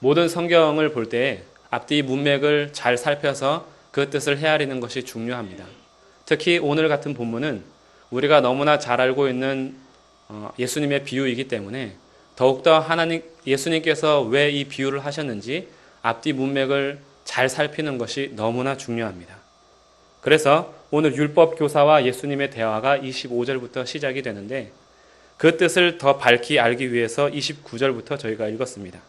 모든 성경을 볼 때 앞뒤 문맥을 잘 살펴서 그 뜻을 헤아리는 것이 중요합니다. 특히 오늘 같은 본문은 우리가 너무나 잘 알고 있는 예수님의 비유이기 때문에 더욱더 예수님께서 왜 이 비유를 하셨는지 앞뒤 문맥을 잘 살피는 것이 너무나 중요합니다. 그래서 오늘 율법 교사와 예수님의 대화가 25절부터 시작이 되는데 그 뜻을 더 밝히 알기 위해서 29절부터 저희가 읽었습니다.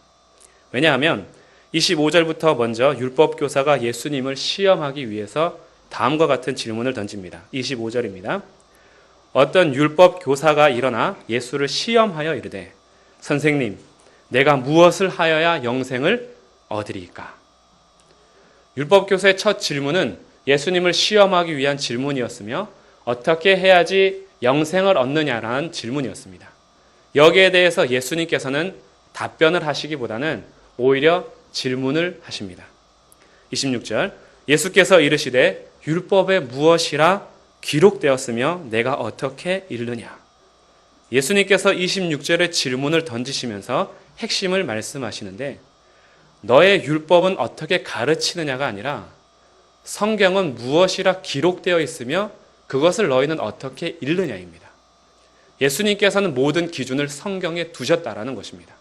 왜냐하면 25절부터 먼저 율법 교사가 예수님을 시험하기 위해서 다음과 같은 질문을 던집니다. 25절입니다. 어떤 율법 교사가 일어나 예수를 시험하여 이르되 선생님, 내가 무엇을 하여야 영생을 얻으리이까? 율법 교사의 첫 질문은 예수님을 시험하기 위한 질문이었으며 어떻게 해야지 영생을 얻느냐라는 질문이었습니다. 여기에 대해서 예수님께서는 답변을 하시기보다는 오히려 질문을 하십니다. 26절 예수께서 이르시되 율법에 무엇이라 기록되었으며 내가 어떻게 읽느냐. 예수님께서 26절에 질문을 던지시면서 핵심을 말씀하시는데 너의 율법은 어떻게 가르치느냐가 아니라 성경은 무엇이라 기록되어 있으며 그것을 너희는 어떻게 읽느냐입니다. 예수님께서는 모든 기준을 성경에 두셨다라는 것입니다.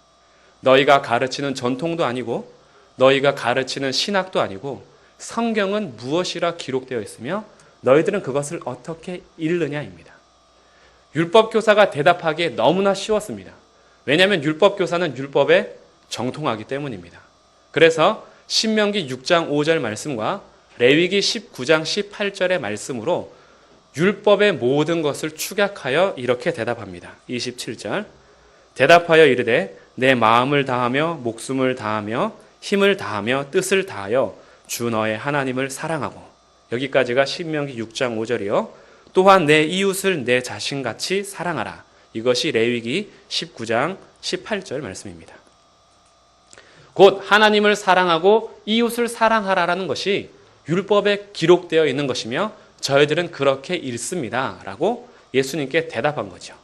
너희가 가르치는 전통도 아니고 너희가 가르치는 신학도 아니고 성경은 무엇이라 기록되어 있으며 너희들은 그것을 어떻게 읽느냐입니다. 율법교사가 대답하기에 너무나 쉬웠습니다. 왜냐하면 율법교사는 율법에 정통하기 때문입니다. 그래서 신명기 6장 5절 말씀과 레위기 19장 18절의 말씀으로 율법의 모든 것을 축약하여 이렇게 대답합니다. 27절 대답하여 이르되 내 마음을 다하며 목숨을 다하며 힘을 다하며 뜻을 다하여 주 너의 하나님을 사랑하고 여기까지가 신명기 6장 5절이요. 또한 내 이웃을 내 자신같이 사랑하라. 이것이 레위기 19장 18절 말씀입니다. 곧 하나님을 사랑하고 이웃을 사랑하라라는 것이 율법에 기록되어 있는 것이며 저희들은 그렇게 읽습니다. 라고 예수님께 대답한 거죠.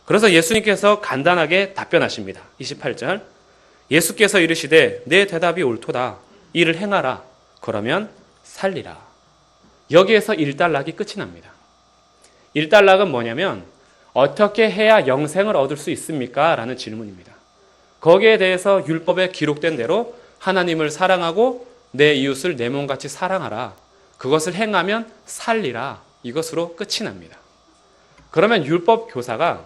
그래서 예수님께서 간단하게 답변하십니다. 28절 예수께서 이르시되 내 대답이 옳도다. 이를 행하라. 그러면 살리라. 여기에서 일단락이 끝이 납니다. 일단락은 뭐냐면 어떻게 해야 영생을 얻을 수 있습니까? 라는 질문입니다. 거기에 대해서 율법에 기록된 대로 하나님을 사랑하고 내 이웃을 내 몸같이 사랑하라. 그것을 행하면 살리라. 이것으로 끝이 납니다. 그러면 율법 교사가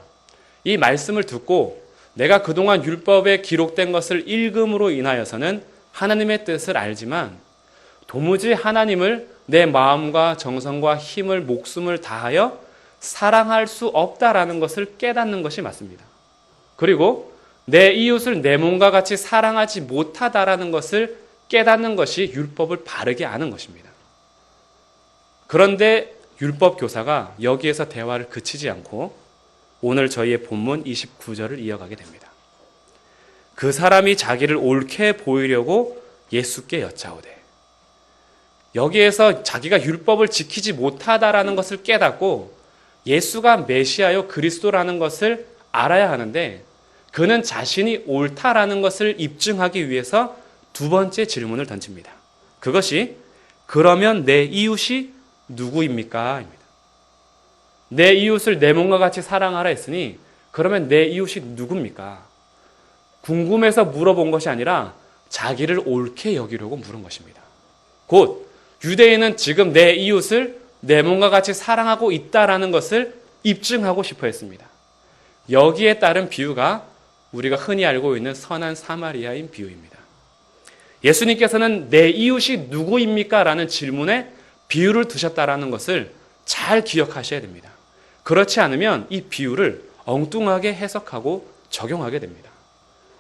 이 말씀을 듣고 내가 그동안 율법에 기록된 것을 읽음으로 인하여서는 하나님의 뜻을 알지만 도무지 하나님을 내 마음과 정성과 힘을 목숨을 다하여 사랑할 수 없다라는 것을 깨닫는 것이 맞습니다. 그리고 내 이웃을 내 몸과 같이 사랑하지 못하다라는 것을 깨닫는 것이 율법을 바르게 아는 것입니다. 그런데 율법 교사가 여기에서 대화를 그치지 않고 오늘 저희의 본문 29절을 이어가게 됩니다. 그 사람이 자기를 옳게 보이려고 예수께 여짜오되 여기에서 자기가 율법을 지키지 못하다라는 것을 깨닫고 예수가 메시아요 그리스도라는 것을 알아야 하는데 그는 자신이 옳다라는 것을 입증하기 위해서 두 번째 질문을 던집니다. 그것이 그러면 내 이웃이 누구입니까? 입니다. 내 이웃을 내 몸과 같이 사랑하라 했으니 그러면 내 이웃이 누굽니까? 궁금해서 물어본 것이 아니라 자기를 옳게 여기려고 물은 것입니다. 곧 유대인은 지금 내 이웃을 내 몸과 같이 사랑하고 있다라는 것을 입증하고 싶어 했습니다. 여기에 따른 비유가 우리가 흔히 알고 있는 선한 사마리아인 비유입니다. 예수님께서는 내 이웃이 누구입니까? 라는 질문에 비유를 두셨다라는 것을 잘 기억하셔야 됩니다. 그렇지 않으면 이 비유를 엉뚱하게 해석하고 적용하게 됩니다.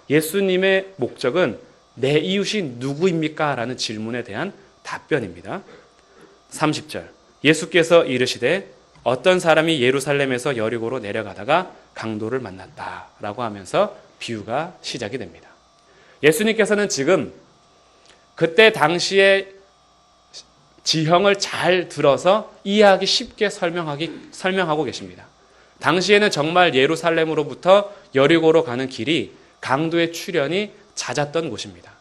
예수님의 목적은 내 이웃이 누구입니까? 라는 질문에 대한 답변입니다. 30절 예수께서 이르시되 어떤 사람이 예루살렘에서 여리고로 내려가다가 강도를 만났다라고 하면서 비유가 시작이 됩니다. 예수님께서는 지금 그때 당시에 지형을 잘 들어서 이해하기 쉽게 설명하고 계십니다. 당시에는 정말 예루살렘으로부터 여리고로 가는 길이 강도의 출현이 잦았던 곳입니다.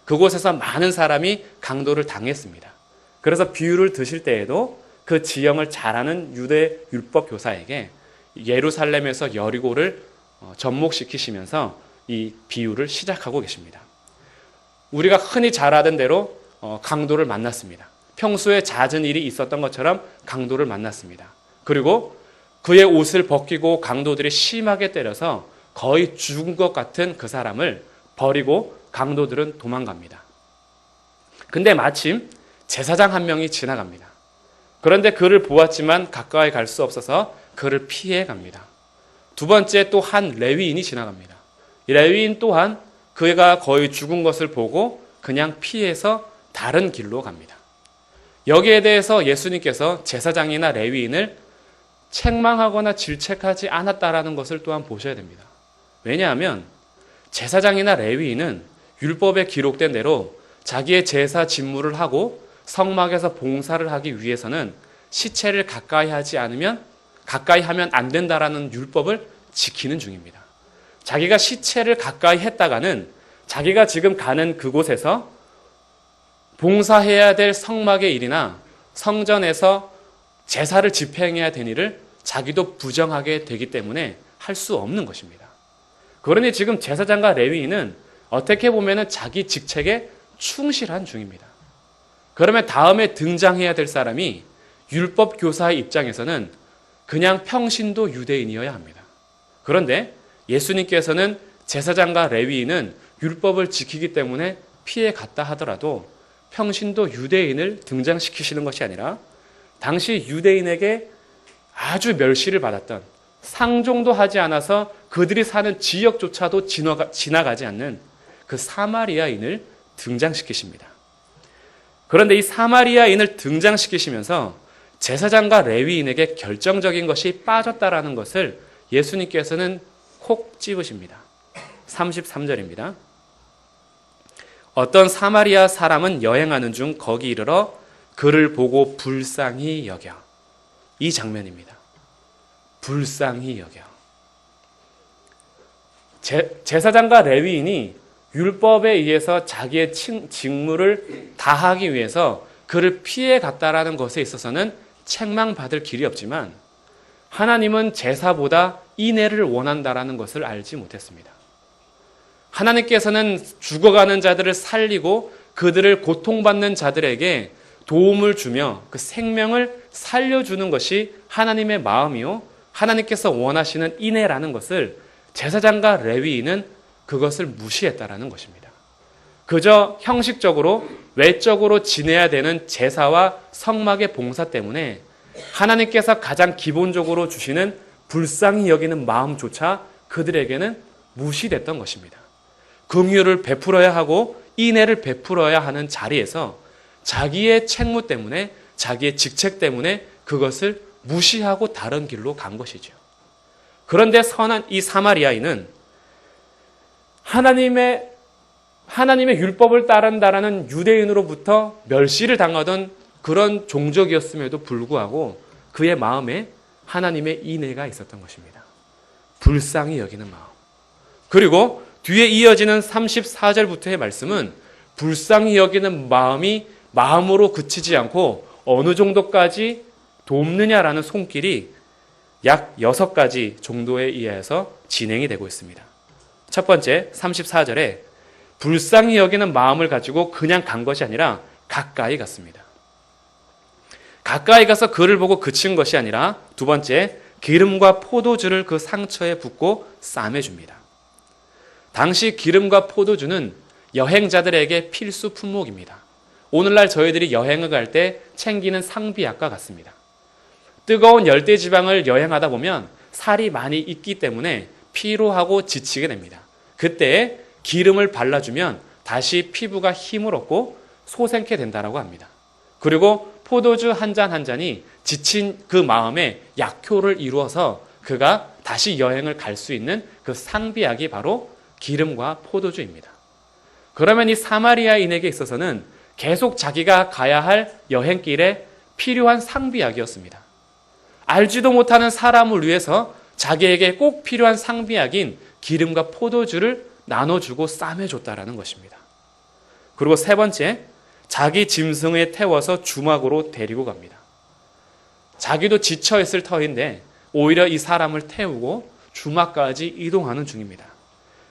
그곳에서 많은 사람이 강도를 당했습니다. 그래서 비유를 드실 때에도 그 지형을 잘 아는 유대 율법 교사에게 예루살렘에서 여리고를 접목시키시면서 이 비유를 시작하고 계십니다. 우리가 흔히 잘 아던 대로 강도를 만났습니다. 평소에 잦은 일이 있었던 것처럼 강도를 만났습니다. 그리고 그의 옷을 벗기고 강도들이 심하게 때려서 거의 죽은 것 같은 그 사람을 버리고 강도들은 도망갑니다. 근데 마침 제사장 한 명이 지나갑니다. 그런데 그를 보았지만 가까이 갈 수 없어서 그를 피해 갑니다. 두 번째 또 한 레위인이 지나갑니다. 이 레위인 또한 그가 거의 죽은 것을 보고 그냥 피해서 다른 길로 갑니다. 여기에 대해서 예수님께서 제사장이나 레위인을 책망하거나 질책하지 않았다라는 것을 또한 보셔야 됩니다. 왜냐하면 제사장이나 레위인은 율법에 기록된 대로 자기의 제사 직무를 하고 성막에서 봉사를 하기 위해서는 시체를 가까이 하면 안 된다라는 율법을 지키는 중입니다. 자기가 시체를 가까이 했다가는 자기가 지금 가는 그곳에서 봉사해야 될 성막의 일이나 성전에서 제사를 집행해야 될 일을 자기도 부정하게 되기 때문에 할 수 없는 것입니다. 그러니 지금 제사장과 레위인은 어떻게 보면 자기 직책에 충실한 중입니다. 그러면 다음에 등장해야 될 사람이 율법 교사의 입장에서는 그냥 평신도 유대인이어야 합니다. 그런데 예수님께서는 제사장과 레위인은 율법을 지키기 때문에 피해 갔다 하더라도 평신도 유대인을 등장시키시는 것이 아니라 당시 유대인에게 아주 멸시를 받았던, 상종도 하지 않아서 그들이 사는 지역조차도 지나가지 않는 그 사마리아인을 등장시키십니다. 그런데 이 사마리아인을 등장시키시면서 제사장과 레위인에게 결정적인 것이 빠졌다라는 것을 예수님께서는 콕 집으십니다. 33절입니다. 어떤 사마리아 사람은 여행하는 중 거기 이르러 그를 보고 불쌍히 여겨. 이 장면입니다. 불쌍히 여겨. 제사장과 레위인이 율법에 의해서 자기의 직무를 다하기 위해서 그를 피해 갔다라는 것에 있어서는 책망받을 길이 없지만 하나님은 제사보다 인애를 원한다라는 것을 알지 못했습니다. 하나님께서는 죽어가는 자들을 살리고 그들을 고통받는 자들에게 도움을 주며 그 생명을 살려주는 것이 하나님의 마음이요 하나님께서 원하시는 인애라는 것을 제사장과 레위인은 그것을 무시했다라는 것입니다. 그저 형식적으로 외적으로 지내야 되는 제사와 성막의 봉사 때문에 하나님께서 가장 기본적으로 주시는 불쌍히 여기는 마음조차 그들에게는 무시됐던 것입니다. 긍휼을 베풀어야 하고 인애를 베풀어야 하는 자리에서 자기의 책무 때문에 자기의 직책 때문에 그것을 무시하고 다른 길로 간 것이죠. 그런데 선한 이 사마리아인은 하나님의 율법을 따른다라는 유대인으로부터 멸시를 당하던 그런 종족이었음에도 불구하고 그의 마음에 하나님의 인애가 있었던 것입니다. 불쌍히 여기는 마음. 그리고 뒤에 이어지는 34절부터의 말씀은 불쌍히 여기는 마음이 마음으로 그치지 않고 어느 정도까지 돕느냐라는 손길이 약 6가지 정도에 의해서 진행이 되고 있습니다. 첫 번째 34절에 불쌍히 여기는 마음을 가지고 그냥 간 것이 아니라 가까이 갔습니다. 가까이 가서 그를 보고 그친 것이 아니라 두 번째 기름과 포도주를 그 상처에 붓고 싸매줍니다. 당시 기름과 포도주는 여행자들에게 필수 품목입니다. 오늘날 저희들이 여행을 갈 때 챙기는 상비약과 같습니다. 뜨거운 열대지방을 여행하다 보면 살이 많이 있기 때문에 피로하고 지치게 됩니다. 그때 기름을 발라주면 다시 피부가 힘을 얻고 솟게 된다고 합니다. 그리고 포도주 한 잔 한 잔이 지친 그 마음에 약효를 이루어서 그가 다시 여행을 갈 수 있는 그 상비약이 바로 기름과 포도주입니다. 그러면 이 사마리아인에게 있어서는 계속 자기가 가야 할 여행길에 필요한 상비약이었습니다. 알지도 못하는 사람을 위해서 자기에게 꼭 필요한 상비약인 기름과 포도주를 나눠주고 싸매줬다라는 것입니다. 그리고 세 번째, 자기 짐승에 태워서 주막으로 데리고 갑니다. 자기도 지쳐있을 터인데 오히려 이 사람을 태우고 주막까지 이동하는 중입니다.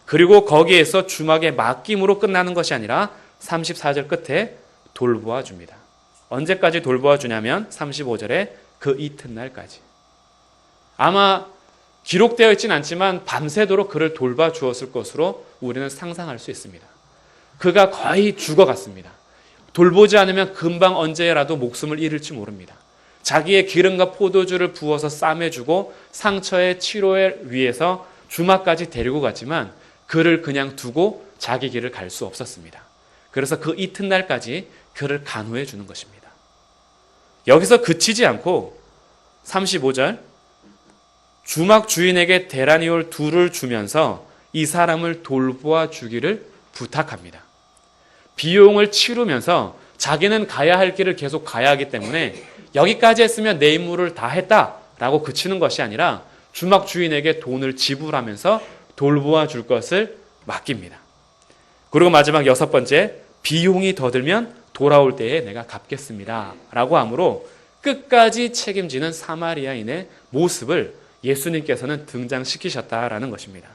그리고 거기에서 주막의 맡김으로 끝나는 것이 아니라 34절 끝에 돌보아 줍니다. 언제까지 돌보아 주냐면 35절에 그 이튿날까지. 아마 기록되어 있진 않지만 밤새도록 그를 돌봐 주었을 것으로 우리는 상상할 수 있습니다. 그가 거의 죽어갔습니다. 돌보지 않으면 금방 언제라도 목숨을 잃을지 모릅니다. 자기의 기름과 포도주를 부어서 싸매주고 상처의 치료에 위해서 주막까지 데리고 갔지만 그를 그냥 두고 자기 길을 갈 수 없었습니다. 그래서 그 이튿날까지 그를 간호해 주는 것입니다. 여기서 그치지 않고 35절 주막 주인에게 데라니올 둘을 주면서 이 사람을 돌보아 주기를 부탁합니다. 비용을 치르면서 자기는 가야 할 길을 계속 가야 하기 때문에 여기까지 했으면 내 임무를 다 했다라고 그치는 것이 아니라 주막 주인에게 돈을 지불하면서 돌보아 줄 것을 맡깁니다. 그리고 마지막 여섯 번째, 비용이 더 들면 돌아올 때에 내가 갚겠습니다 라고 하므로 끝까지 책임지는 사마리아인의 모습을 예수님께서는 등장시키셨다라는 것입니다.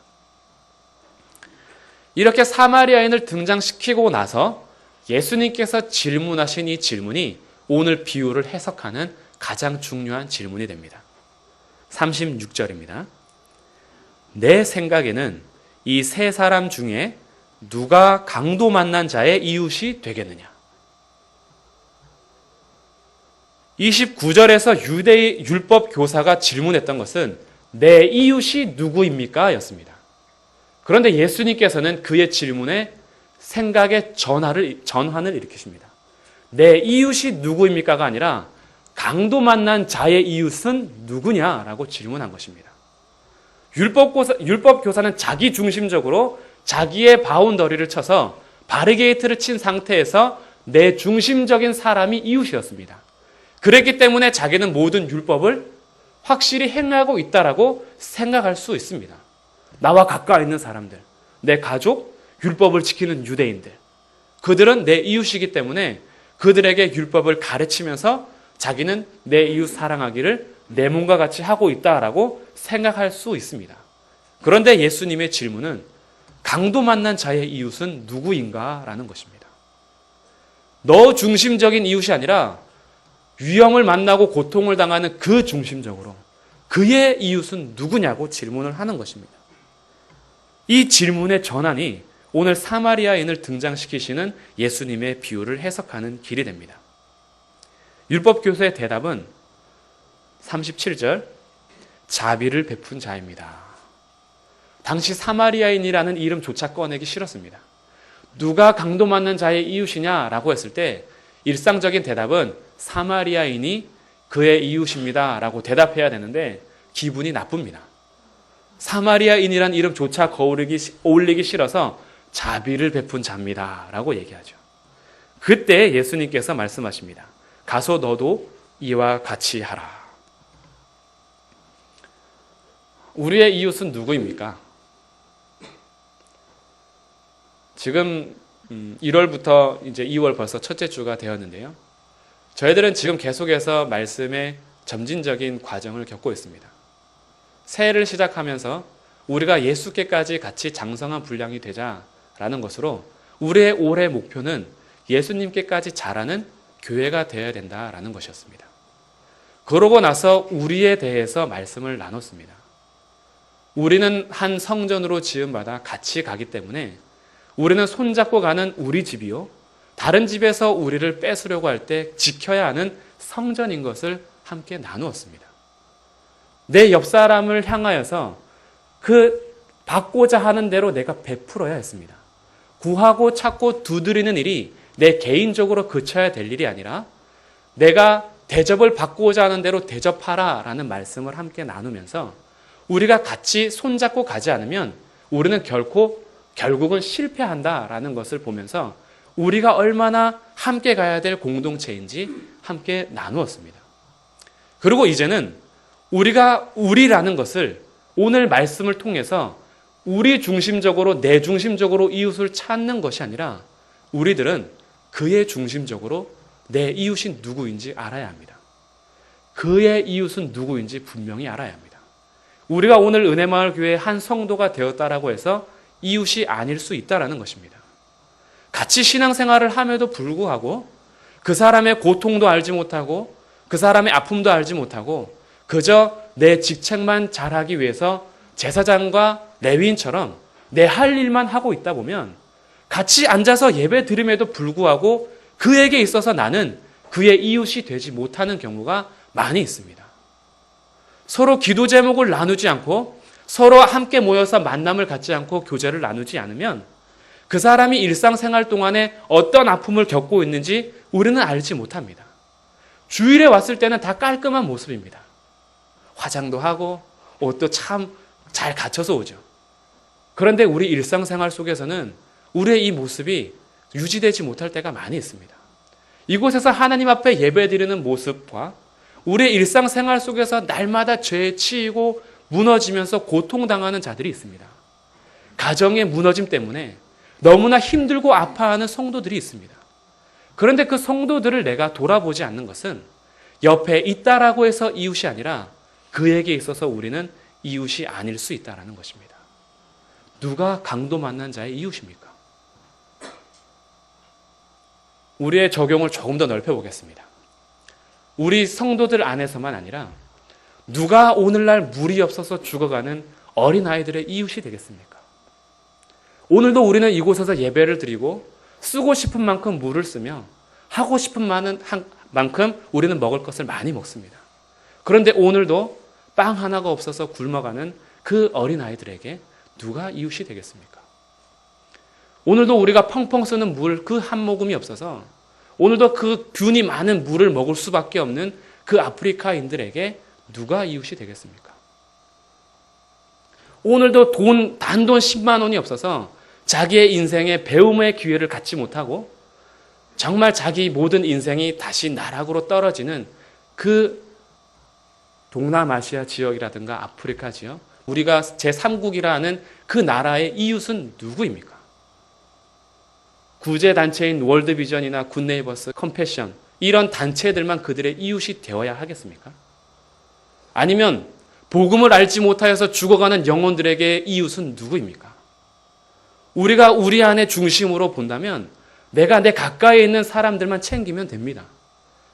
이렇게 사마리아인을 등장시키고 나서 예수님께서 질문하신 이 질문이 오늘 비유를 해석하는 가장 중요한 질문이 됩니다. 36절입니다. 내 생각에는 이 세 사람 중에 누가 강도 만난 자의 이웃이 되겠느냐? 29절에서 유대의 율법 교사가 질문했던 것은 내 이웃이 누구입니까? 였습니다. 그런데 예수님께서는 그의 질문에 생각의 전환을 일으키십니다. 내 이웃이 누구입니까가 아니라 강도 만난 자의 이웃은 누구냐라고 질문한 것입니다. 율법 교사는 자기 중심적으로 자기의 바운더리를 쳐서 바리게이트를 친 상태에서 내 중심적인 사람이 이웃이었습니다. 그랬기 때문에 자기는 모든 율법을 확실히 행하고 있다라고 생각할 수 있습니다. 나와 가까이 있는 사람들, 내 가족, 율법을 지키는 유대인들, 그들은 내 이웃이기 때문에 그들에게 율법을 가르치면서 자기는 내 이웃 사랑하기를 내 몸과 같이 하고 있다라고 생각할 수 있습니다. 그런데 예수님의 질문은 강도 만난 자의 이웃은 누구인가? 라는 것입니다. 너 중심적인 이웃이 아니라 위험을 만나고 고통을 당하는 그 중심적으로 그의 이웃은 누구냐고 질문을 하는 것입니다. 이 질문의 전환이 오늘 사마리아인을 등장시키시는 예수님의 비유를 해석하는 길이 됩니다. 율법교사의 대답은 37절 자비를 베푼 자입니다. 당시 사마리아인이라는 이름조차 꺼내기 싫었습니다. 누가 강도 맞는 자의 이웃이냐라고 했을 때 일상적인 대답은 사마리아인이 그의 이웃입니다 라고 대답해야 되는데 기분이 나쁩니다. 사마리아인이란 이름조차 어울리기 싫어서 자비를 베푼 자입니다 라고 얘기하죠. 그때 예수님께서 말씀하십니다. 가서 너도 이와 같이 하라. 우리의 이웃은 누구입니까? 지금 1월부터 이제 2월 벌써 첫째 주가 되었는데요. 저희들은 지금 계속해서 말씀의 점진적인 과정을 겪고 있습니다. 새해를 시작하면서 우리가 예수께까지 같이 장성한 분량이 되자라는 것으로 우리의 올해 목표는 예수님께까지 자라는 교회가 되어야 된다라는 것이었습니다. 그러고 나서 우리에 대해서 말씀을 나눴습니다. 우리는 한 성전으로 지음받아 같이 가기 때문에 우리는 손잡고 가는 우리 집이요, 다른 집에서 우리를 뺏으려고 할 때 지켜야 하는 성전인 것을 함께 나누었습니다. 내 옆 사람을 향하여서 그 받고자 하는 대로 내가 베풀어야 했습니다. 구하고 찾고 두드리는 일이 내 개인적으로 그쳐야 될 일이 아니라 내가 대접을 받고자 하는 대로 대접하라 라는 말씀을 함께 나누면서 우리가 같이 손잡고 가지 않으면 우리는 결국은 실패한다라는 것을 보면서 우리가 얼마나 함께 가야 될 공동체인지 함께 나누었습니다. 그리고 이제는 우리가 우리라는 것을 오늘 말씀을 통해서 우리 중심적으로, 내 중심적으로 이웃을 찾는 것이 아니라 우리들은 그의 중심적으로 내 이웃이 누구인지 알아야 합니다. 그의 이웃은 누구인지 분명히 알아야 합니다. 우리가 오늘 은혜마을교회의 한 성도가 되었다라고 해서 이웃이 아닐 수 있다라는 것입니다. 같이 신앙생활을 함에도 불구하고 그 사람의 고통도 알지 못하고 그 사람의 아픔도 알지 못하고 그저 내 직책만 잘하기 위해서 제사장과 레위인처럼 내 할 일만 하고 있다 보면 같이 앉아서 예배 드림에도 불구하고 그에게 있어서 나는 그의 이웃이 되지 못하는 경우가 많이 있습니다. 서로 기도 제목을 나누지 않고 서로 함께 모여서 만남을 갖지 않고 교제를 나누지 않으면 그 사람이 일상생활 동안에 어떤 아픔을 겪고 있는지 우리는 알지 못합니다. 주일에 왔을 때는 다 깔끔한 모습입니다. 화장도 하고 옷도 참 잘 갖춰서 오죠. 그런데 우리 일상생활 속에서는 우리의 이 모습이 유지되지 못할 때가 많이 있습니다. 이곳에서 하나님 앞에 예배드리는 모습과 우리의 일상생활 속에서 날마다 죄에 치이고 무너지면서 고통당하는 자들이 있습니다. 가정의 무너짐 때문에 너무나 힘들고 아파하는 성도들이 있습니다. 그런데 그 성도들을 내가 돌아보지 않는 것은 옆에 있다라고 해서 이웃이 아니라 그에게 있어서 우리는 이웃이 아닐 수 있다는 것입니다. 누가 강도 만난 자의 이웃입니까? 우리의 적용을 조금 더 넓혀보겠습니다. 우리 성도들 안에서만 아니라 누가 오늘날 물이 없어서 죽어가는 어린아이들의 이웃이 되겠습니까? 오늘도 우리는 이곳에서 예배를 드리고 쓰고 싶은 만큼 물을 쓰며 하고 싶은 만큼 우리는 먹을 것을 많이 먹습니다. 그런데 오늘도 빵 하나가 없어서 굶어가는 그 어린아이들에게 누가 이웃이 되겠습니까? 오늘도 우리가 펑펑 쓰는 물 그 한 모금이 없어서 오늘도 그 균이 많은 물을 먹을 수밖에 없는 그 아프리카인들에게 누가 이웃이 되겠습니까? 오늘도 단돈 10만 원이 없어서 자기의 인생에 배움의 기회를 갖지 못하고 정말 자기 모든 인생이 다시 나락으로 떨어지는 그 동남아시아 지역이라든가 아프리카 지역, 우리가 제3국이라 하는 그 나라의 이웃은 누구입니까? 구제단체인 월드비전이나 굿네이버스, 컴패션 이런 단체들만 그들의 이웃이 되어야 하겠습니까? 아니면 복음을 알지 못하여서 죽어가는 영혼들에게 이웃은 누구입니까? 우리가 우리 안에 중심으로 본다면 내가 내 가까이에 있는 사람들만 챙기면 됩니다.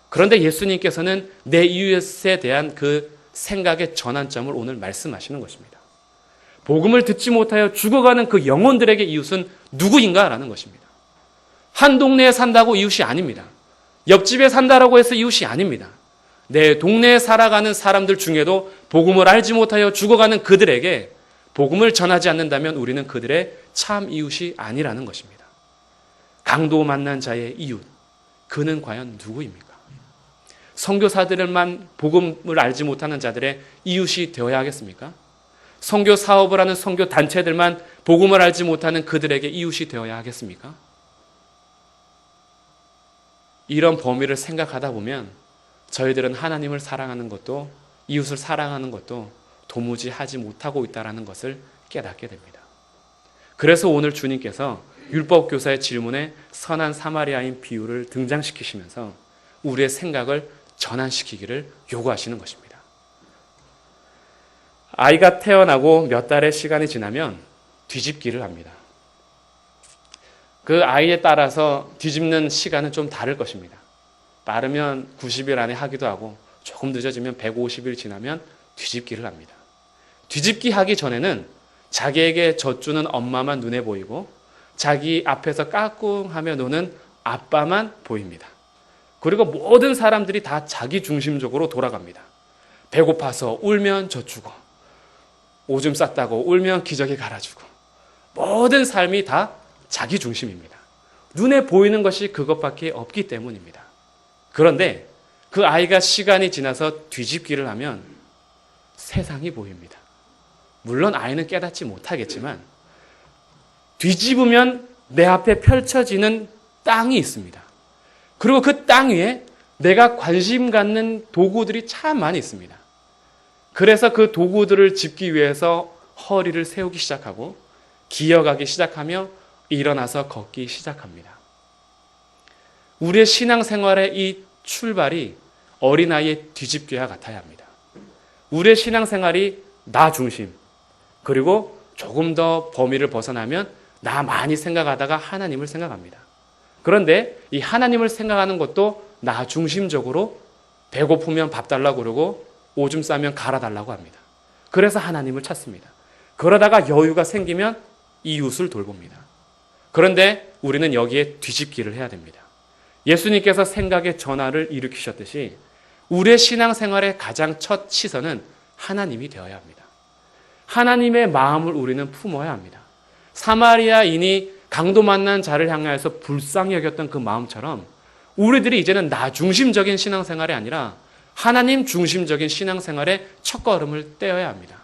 그런데 예수님께서는 내 이웃에 대한 그 생각의 전환점을 오늘 말씀하시는 것입니다. 복음을 듣지 못하여 죽어가는 그 영혼들에게 이웃은 누구인가라는 것입니다. 한 동네에 산다고 이웃이 아닙니다. 옆집에 산다라고 해서 이웃이 아닙니다. 내 동네에 살아가는 사람들 중에도 복음을 알지 못하여 죽어가는 그들에게 복음을 전하지 않는다면 우리는 그들의 참 이웃이 아니라는 것입니다. 강도 만난 자의 이웃, 그는 과연 누구입니까? 선교사들만 복음을 알지 못하는 자들의 이웃이 되어야 하겠습니까? 선교 사업을 하는 선교 단체들만 복음을 알지 못하는 그들에게 이웃이 되어야 하겠습니까? 이런 범위를 생각하다 보면 저희들은 하나님을 사랑하는 것도 이웃을 사랑하는 것도 도무지 하지 못하고 있다는 것을 깨닫게 됩니다. 그래서 오늘 주님께서 율법교사의 질문에 선한 사마리아인 비유를 등장시키시면서 우리의 생각을 전환시키기를 요구하시는 것입니다. 아이가 태어나고 몇 달의 시간이 지나면 뒤집기를 합니다. 그 아이에 따라서 뒤집는 시간은 좀 다를 것입니다. 빠르면 90일 안에 하기도 하고 조금 늦어지면 150일 지나면 뒤집기를 합니다. 뒤집기 하기 전에는 자기에게 젖주는 엄마만 눈에 보이고 자기 앞에서 까꿍하며 노는 아빠만 보입니다. 그리고 모든 사람들이 다 자기 중심적으로 돌아갑니다. 배고파서 울면 젖주고 오줌 쌌다고 울면 기저귀 갈아주고 모든 삶이 다 자기 중심입니다. 눈에 보이는 것이 그것밖에 없기 때문입니다. 그런데 그 아이가 시간이 지나서 뒤집기를 하면 세상이 보입니다. 물론 아이는 깨닫지 못하겠지만 뒤집으면 내 앞에 펼쳐지는 땅이 있습니다. 그리고 그 땅 위에 내가 관심 갖는 도구들이 참 많이 있습니다. 그래서 그 도구들을 짚기 위해서 허리를 세우기 시작하고 기어가기 시작하며 일어나서 걷기 시작합니다. 우리의 신앙생활의 이 출발이 어린아이의 뒤집개와 같아야 합니다. 우리의 신앙생활이 나 중심, 그리고 조금 더 범위를 벗어나면 나 많이 생각하다가 하나님을 생각합니다. 그런데 이 하나님을 생각하는 것도 나 중심적으로 배고프면 밥 달라고 그러고 오줌 싸면 갈아달라고 합니다. 그래서 하나님을 찾습니다. 그러다가 여유가 생기면 이웃을 돌봅니다. 그런데 우리는 여기에 뒤집기를 해야 됩니다. 예수님께서 생각의 전환을 일으키셨듯이 우리의 신앙생활의 가장 첫 시선은 하나님이 되어야 합니다. 하나님의 마음을 우리는 품어야 합니다. 사마리아인이 강도 만난 자를 향하여서 불쌍히 여겼던 그 마음처럼 우리들이 이제는 나 중심적인 신앙생활이 아니라 하나님 중심적인 신앙생활의 첫걸음을 떼어야 합니다.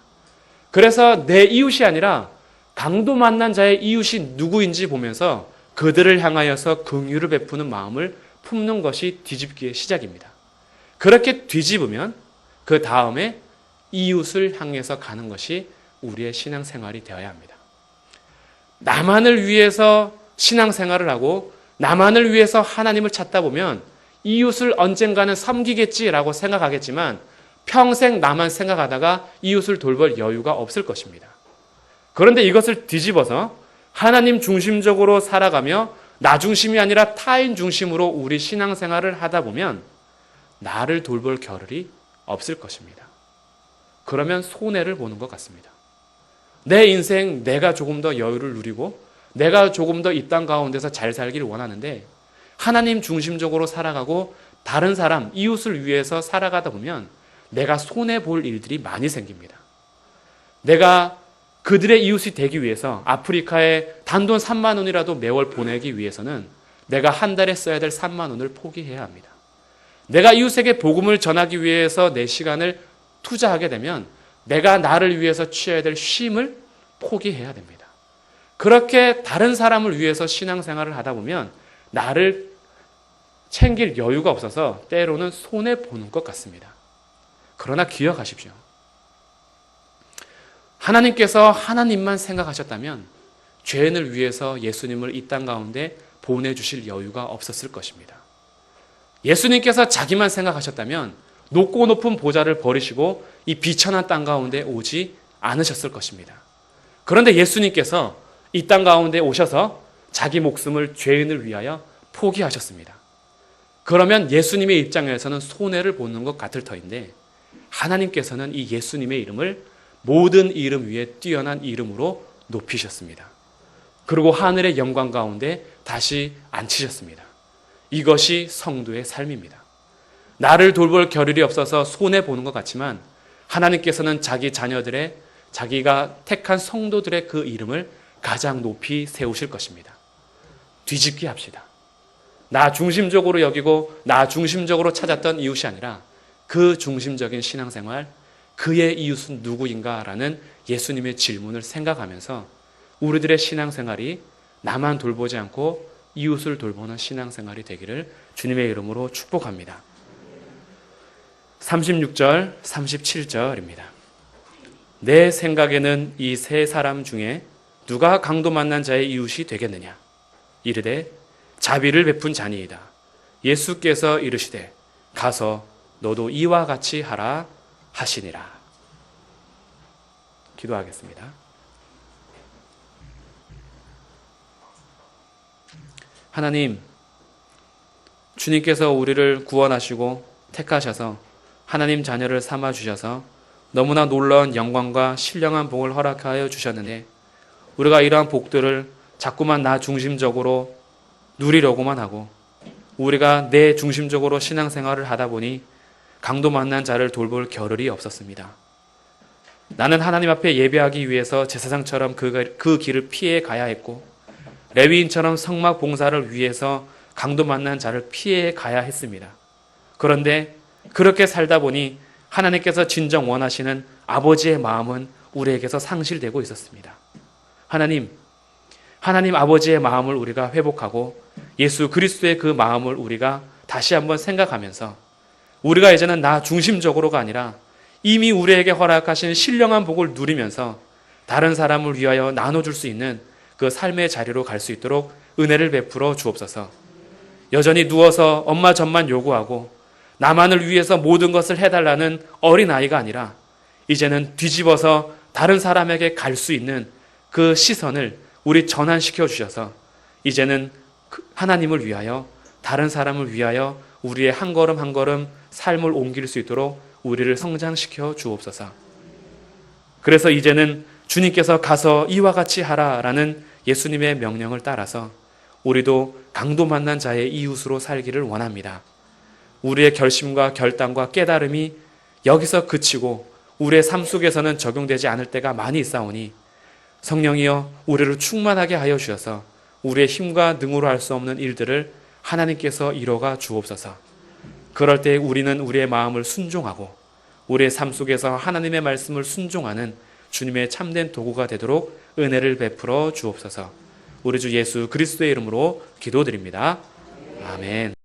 그래서 내 이웃이 아니라 강도 만난 자의 이웃이 누구인지 보면서 그들을 향하여서 긍휼을 베푸는 마음을 품는 것이 뒤집기의 시작입니다. 그렇게 뒤집으면 그 다음에 이웃을 향해서 가는 것이 우리의 신앙생활이 되어야 합니다. 나만을 위해서 신앙생활을 하고 나만을 위해서 하나님을 찾다 보면 이웃을 언젠가는 섬기겠지라고 생각하겠지만 평생 나만 생각하다가 이웃을 돌볼 여유가 없을 것입니다. 그런데 이것을 뒤집어서 하나님 중심적으로 살아가며 나 중심이 아니라 타인 중심으로 우리 신앙생활을 하다 보면 나를 돌볼 겨를이 없을 것입니다. 그러면 손해를 보는 것 같습니다. 내 인생 내가 조금 더 여유를 누리고 내가 조금 더 이 땅 가운데서 잘 살기를 원하는데 하나님 중심적으로 살아가고 다른 사람, 이웃을 위해서 살아가다 보면 내가 손해볼 일들이 많이 생깁니다. 내가 그들의 이웃이 되기 위해서 아프리카에 단돈 3만 원이라도 매월 보내기 위해서는 내가 한 달에 써야 될 3만 원을 포기해야 합니다. 내가 이웃에게 복음을 전하기 위해서 내 시간을 투자하게 되면 내가 나를 위해서 취해야 될 쉼을 포기해야 됩니다. 그렇게 다른 사람을 위해서 신앙생활을 하다 보면 나를 챙길 여유가 없어서 때로는 손해보는 것 같습니다. 그러나 기억하십시오. 하나님께서 하나님만 생각하셨다면 죄인을 위해서 예수님을 이 땅 가운데 보내주실 여유가 없었을 것입니다. 예수님께서 자기만 생각하셨다면 높고 높은 보좌를 버리시고 이 비천한 땅 가운데 오지 않으셨을 것입니다. 그런데 예수님께서 이 땅 가운데 오셔서 자기 목숨을 죄인을 위하여 포기하셨습니다. 그러면 예수님의 입장에서는 손해를 보는 것 같을 터인데 하나님께서는 이 예수님의 이름을 모든 이름 위에 뛰어난 이름으로 높이셨습니다. 그리고 하늘의 영광 가운데 다시 앉히셨습니다. 이것이 성도의 삶입니다. 나를 돌볼 겨를이 없어서 손해보는 것 같지만 하나님께서는 자기 자녀들의 자기가 택한 성도들의 그 이름을 가장 높이 세우실 것입니다. 뒤집기 합시다. 나 중심적으로 여기고 나 중심적으로 찾았던 이웃이 아니라 그 중심적인 신앙생활, 그의 이웃은 누구인가라는 예수님의 질문을 생각하면서 우리들의 신앙생활이 나만 돌보지 않고 이웃을 돌보는 신앙생활이 되기를 주님의 이름으로 축복합니다. 36절, 37절입니다. 내 생각에는 이 세 사람 중에 누가 강도 만난 자의 이웃이 되겠느냐? 이르되 자비를 베푼 자니이다. 예수께서 이르시되 가서 너도 이와 같이 하라 하시니라. 기도하겠습니다. 하나님, 주님께서 우리를 구원하시고 택하셔서 하나님 자녀를 삼아 주셔서 너무나 놀라운 영광과 신령한 복을 허락하여 주셨는데 우리가 이러한 복들을 자꾸만 나 중심적으로 누리려고만 하고 우리가 내 중심적으로 신앙생활을 하다 보니 강도 만난 자를 돌볼 겨를이 없었습니다. 나는 하나님 앞에 예배하기 위해서 제사장처럼 그 길을 피해 가야 했고 레위인처럼 성막 봉사를 위해서 강도 만난 자를 피해 가야 했습니다. 그런데 그렇게 살다 보니 하나님께서 진정 원하시는 아버지의 마음은 우리에게서 상실되고 있었습니다. 하나님 아버지의 마음을 우리가 회복하고 예수 그리스도의 그 마음을 우리가 다시 한번 생각하면서 우리가 이제는 나 중심적으로가 아니라 이미 우리에게 허락하신 신령한 복을 누리면서 다른 사람을 위하여 나눠줄 수 있는 그 삶의 자리로 갈 수 있도록 은혜를 베풀어 주옵소서. 여전히 누워서 엄마 젖만 요구하고 나만을 위해서 모든 것을 해달라는 어린아이가 아니라 이제는 뒤집어서 다른 사람에게 갈 수 있는 그 시선을 우리 전환시켜 주셔서 이제는 하나님을 위하여 다른 사람을 위하여 우리의 한 걸음 한 걸음 삶을 옮길 수 있도록 우리를 성장시켜 주옵소서. 그래서 이제는 주님께서 가서 이와 같이 하라라는 예수님의 명령을 따라서 우리도 강도 만난 자의 이웃으로 살기를 원합니다. 우리의 결심과 결단과 깨달음이 여기서 그치고 우리의 삶 속에서는 적용되지 않을 때가 많이 있사오니 성령이여 우리를 충만하게 하여 주셔서 우리의 힘과 능으로 할 수 없는 일들을 하나님께서 이뤄가 주옵소서. 그럴 때 우리는 우리의 마음을 순종하고 우리의 삶 속에서 하나님의 말씀을 순종하는 주님의 참된 도구가 되도록 은혜를 베풀어 주옵소서. 우리 주 예수 그리스도의 이름으로 기도드립니다. 아멘.